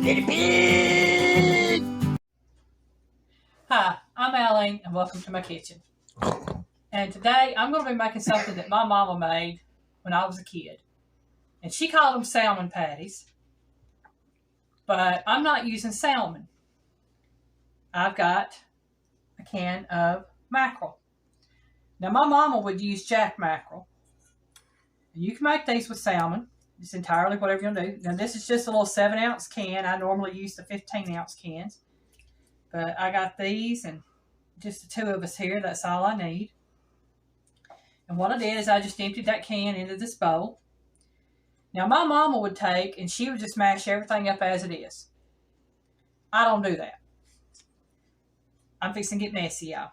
Guinea pig! Hi, I'm Alyne and welcome to my kitchen. And today I'm going to be making something that my mama made when I was a kid. And she called them salmon patties. But I'm not using salmon. I've got a can of mackerel. Now my mama would use jack mackerel. And you can make these with salmon. It's entirely whatever you're going to do. Now this is just a little 7-ounce can. I normally use the 15-ounce cans. But I got these and just the two of us here. That's all I need. And what I did is I just emptied that can into this bowl. Now my mama would take and she would just mash everything up as it is. I don't do that. I'm fixing to get messy, y'all.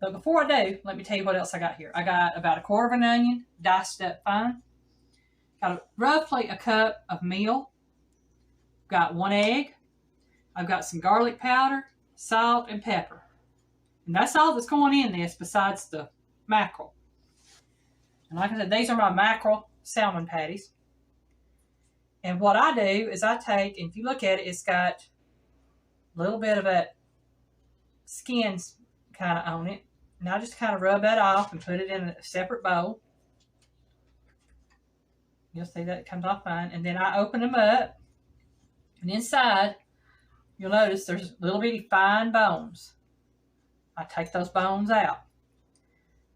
But before I do, let me tell you what else I got here. I got about 1/4 of an onion, diced up fine. Got roughly a cup of meal. Got 1 egg. I've got some garlic powder, salt, and pepper. And that's all that's going in this besides the mackerel. And like I said, these are my mackerel salmon patties. And what I do is I take, and if you look at it, it's got a little bit of that skin kind of on it. And I just kind of rub that off and put it in a separate bowl. You'll see that it comes off fine. And then I open them up. And inside, you'll notice there's little bitty fine bones. I take those bones out.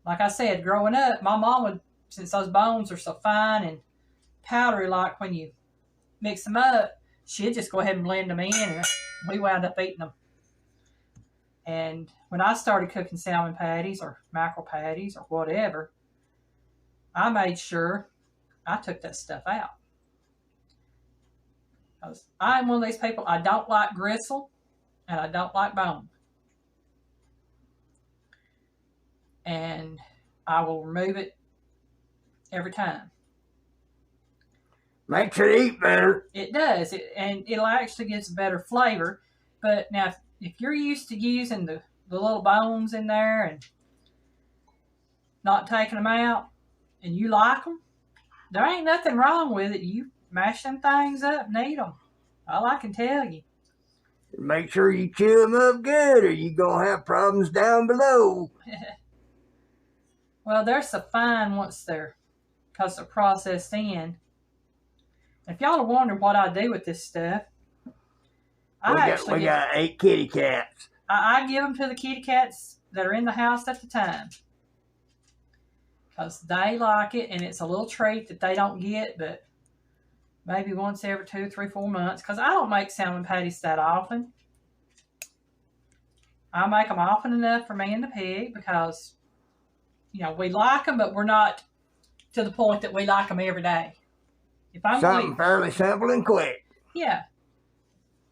Like I said, growing up, my mom would, since those bones are so fine and powdery like when you mix them up, she'd just go ahead and blend them in and we wound up eating them. And when I started cooking salmon patties or mackerel patties or whatever, I made sure I took that stuff out. Because I'm one of these people, I don't like gristle and I don't like bone. And I will remove it every time. Makes it eat better. It does, and it'll actually get a better flavor. But now, if you're used to using the little bones in there and not taking them out, and you like them, there ain't nothing wrong with it. You mash them things up and eat them. All I can tell you. Make sure you chew them up good or you're going to have problems down below. Well, they're so fine once because they're processed in. If y'all are wondering what I do with this stuff, we got 8 kitty cats. I give them to the kitty cats that are in the house at the time. Because they like it, and it's a little treat that they don't get, but maybe once every 2, 3, 4 months. Because I don't make salmon patties that often. I make them often enough for me and the pig because, you know, we like them, but we're not to the point that we like them every day. If I'm something fairly simple and quick. Yeah.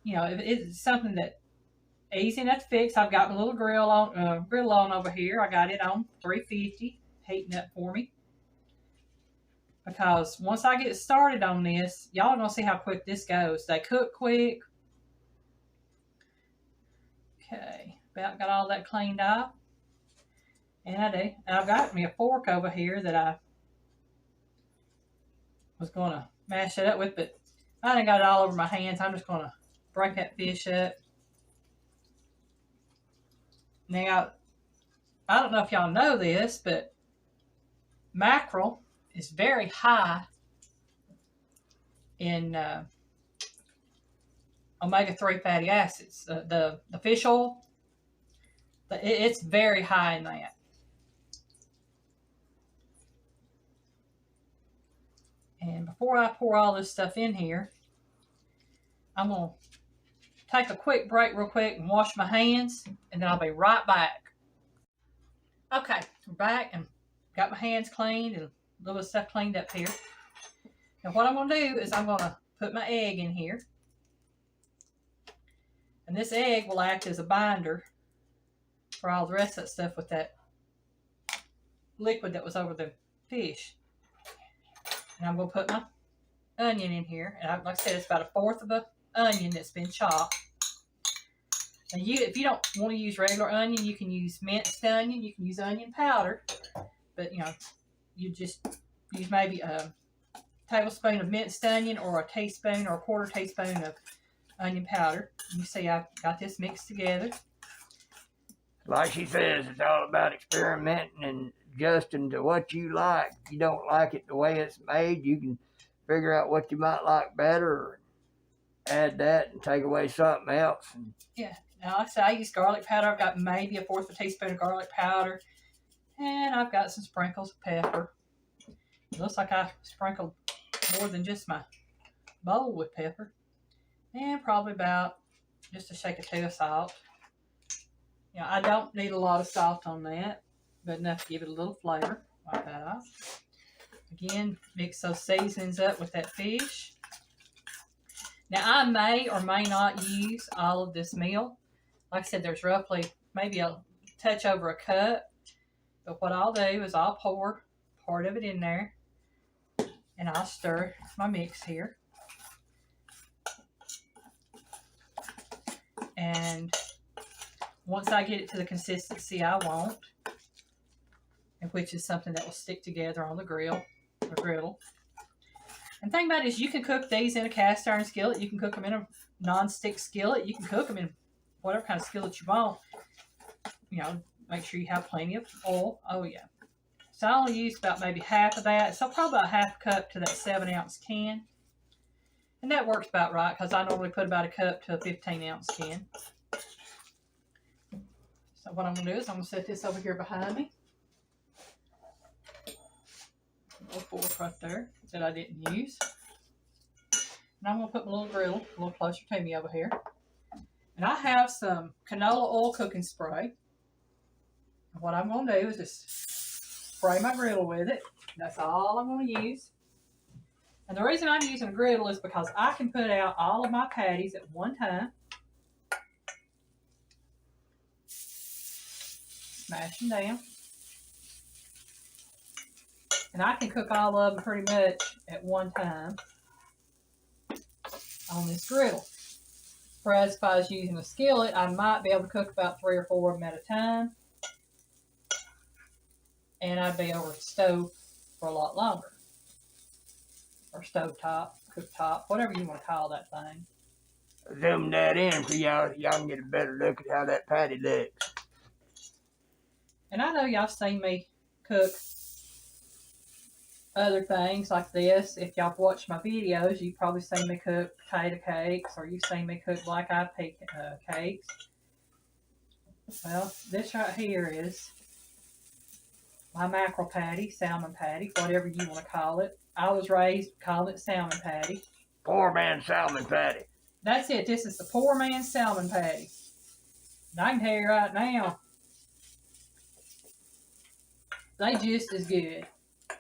You know, if it's something that easy enough to fix. I've got my little grill on over here. I got it on 350, heating up for me. Because once I get started on this, y'all are going to see how quick this goes. They cook quick. Okay, about got all that cleaned up. And I do. And I've got me a fork over here that I was going to mash it up with, but I done got it all over my hands. I'm just going to break that fish up. Now, I don't know if y'all know this, but mackerel is very high in omega-3 fatty acids. The fish oil, it's very high in that. And before I pour all this stuff in here, I'm going to take a quick break real quick and wash my hands, and then I'll be right back. Okay, we're back and got my hands cleaned and a little bit of stuff cleaned up here. Now what I'm going to do is I'm going to put my egg in here. And this egg will act as a binder for all the rest of that stuff with that liquid that was over the fish. And I'm going to put my onion in here. And like I said, it's about 1/4 of an onion that's been chopped. And if you don't want to use regular onion, you can use minced onion. You can use onion powder. But, you know, you just use maybe a tablespoon of minced onion or a teaspoon or a 1/4 teaspoon of onion powder. You see I've got this mixed together. Like she says, it's all about experimenting and adjusting to what you like. If you don't like it the way it's made, you can figure out what you might like better, or add that and take away something else. Yeah. Now, like I said, I use garlic powder. I've got maybe a fourth of a teaspoon of garlic powder. And I've got some sprinkles of pepper. It looks like I sprinkled more than just my bowl with pepper. And probably about just a shake or two of salt. You know, I don't need a lot of salt on that, but enough to give it a little flavor. Wipe that off. Again, mix those seasonings up with that fish. Now, I may or may not use all of this meal. Like I said, there's roughly maybe a touch over a cup. But what I'll do is I'll pour part of it in there, and I'll stir my mix here. And once I get it to the consistency I want, which is something that will stick together on the grill or griddle. And the thing about it is you can cook these in a cast iron skillet. You can cook them in a non-stick skillet. You can cook them in whatever kind of skillet you want. You know, make sure you have plenty of oil. Oh, yeah. So I only used about maybe half of that. So probably about half a cup to that 7-ounce can. And that works about right because I normally put about a cup to a 15-ounce can. So what I'm going to do is I'm going to set this over here behind me. A little fork right there that I didn't use. And I'm going to put my little griddle a little closer to me over here. And I have some canola oil cooking spray. And what I'm going to do is just spray my griddle with it. That's all I'm going to use. And the reason I'm using a griddle is because I can put out all of my patties at one time. Smash them down. And I can cook all of them pretty much at one time on this griddle. Whereas if I was using a skillet, I might be able to cook about 3 or 4 of them at a time. And I'd be over the stove for a lot longer. Or stovetop, cooktop, whatever you want to call that thing. Zoom that in so y'all can get a better look at how that patty looks. And I know y'all seen me cook other things like this. If y'all watched my videos, you've probably seen me cook potato cakes, or you've seen me cook black-eyed pea cakes. Well, this right here is my mackerel patty, salmon patty, whatever you want to call it. I was raised calling it salmon patty. Poor man salmon patty. That's it. This is the poor man's salmon patty. And I can tell you right now, they just as good.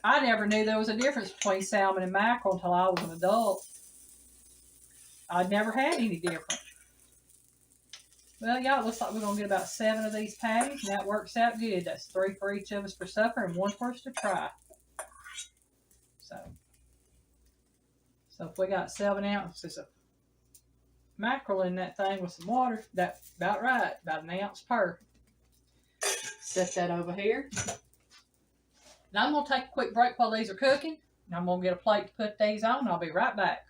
I never knew there was a difference between salmon and mackerel until I was an adult. I'd never had any different. Well, y'all, it looks like we're going to get about 7 of these patties, and that works out good. That's 3 for each of us for supper and 1 for us to try. So if we got 7 ounces of mackerel in that thing with some water, that's about right, about 1 ounce per. Set that over here. Now I'm going to take a quick break while these are cooking. And I'm going to get a plate to put these on, and I'll be right back.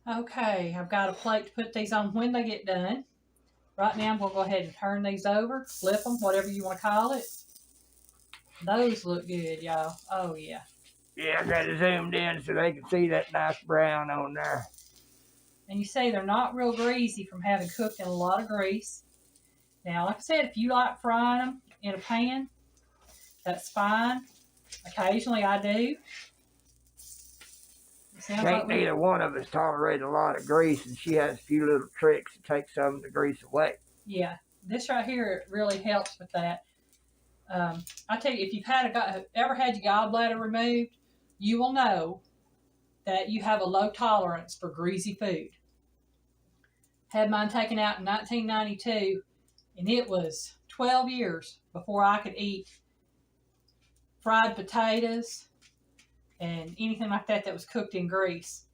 Okay, I've got a plate to put these on when they get done. Right now I'm going to go ahead and turn these over, flip them, whatever you want to call it. Those look good, y'all. Oh, yeah. Yeah, I got it zoomed in so they can see that nice brown on there. And you see they're not real greasy from having cooked in a lot of grease. Now, like I said, if you like frying them in a pan, that's fine. Occasionally I do. Ain't neither one of us tolerate a lot of grease, and she has a few little tricks to take some of the grease away. Yeah, this right here really helps with that. I tell you, if you've ever had your gallbladder removed, you will know that you have a low tolerance for greasy food. Had mine taken out in 1992, and it was 12 years before I could eat fried potatoes and anything like that that was cooked in grease.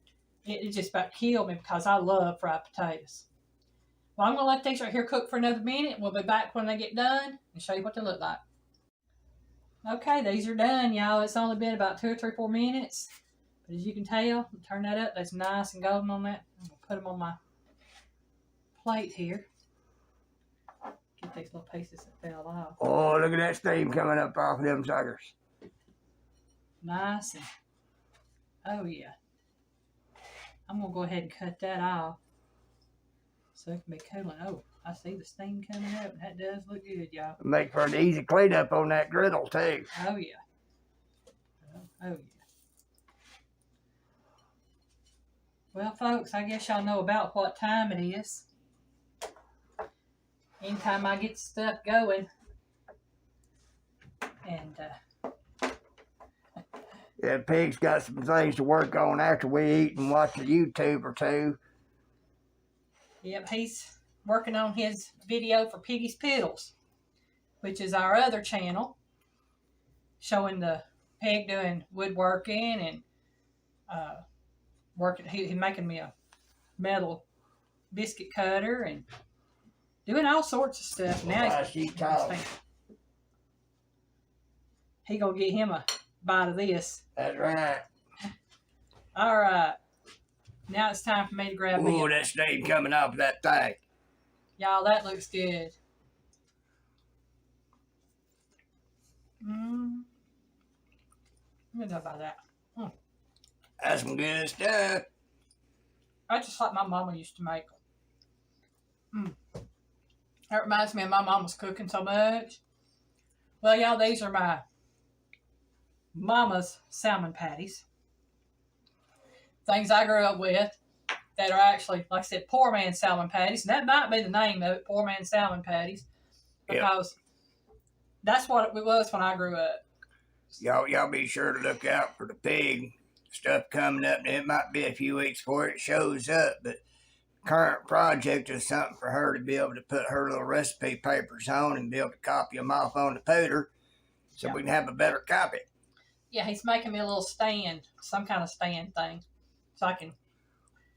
It just about killed me because I love fried potatoes. Well, I'm going to let these right here cook for another minute. We'll be back when they get done and show you what they look like. Okay, these are done, y'all. It's only been about 2 or 3, 4 minutes. But as you can tell, turn that up. That's nice and golden on that. I'm going to put them on my plate here. Get these little pieces that fell off. Oh, look at that steam coming up off of them suckers. Nice and, oh yeah. I'm gonna go ahead and cut that off so it can be cooling. Oh, I see the steam coming up, and that does look good, y'all. Make for an easy cleanup on that griddle too. Oh yeah. Oh yeah. Well, folks, I guess y'all know about what time it is. Anytime I get stuff going, and Yeah, Pig's got some things to work on after we eat and watch a YouTube or two. yep, he's working on his video for Piggy's Piddles, which is our other channel, showing the pig doing woodworking and working. He's making me a metal biscuit cutter and doing all sorts of stuff. Now he gonna get him a bite of this. That's right. All right. Now it's time for me to grab Ooh, that steam coming off of that thing. Y'all, that looks good. What do I about that? That's some good stuff. I just like my mama used to make them. That reminds me of my mama's cooking so much. Well, y'all, these are my mama's salmon patties. Things I grew up with that are actually, like I said, poor man's salmon patties. And that might be the name of it, poor man's salmon patties. Because that's what it was when I grew up. Y'all be sure to look out for the pig stuff coming up. It might be a few weeks before it shows up, but current project is something for her to be able to put her little recipe papers on and be able to copy them off on the pooter so we can have a better copy. Yeah, he's making me a little stand, some kind of stand thing, so I can,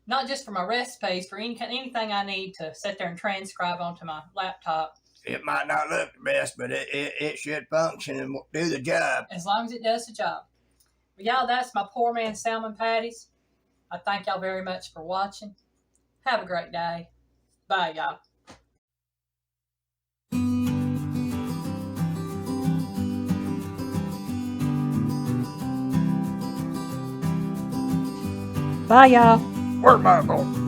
not just for my recipes, for anything I need to sit there and transcribe onto my laptop. It might not look the best, but it should function and do the job. As long as it does the job. But y'all, that's my poor man's salmon patties. I thank y'all very much for watching. Have a great day. Bye, y'all. Bye, y'all. Where's my phone?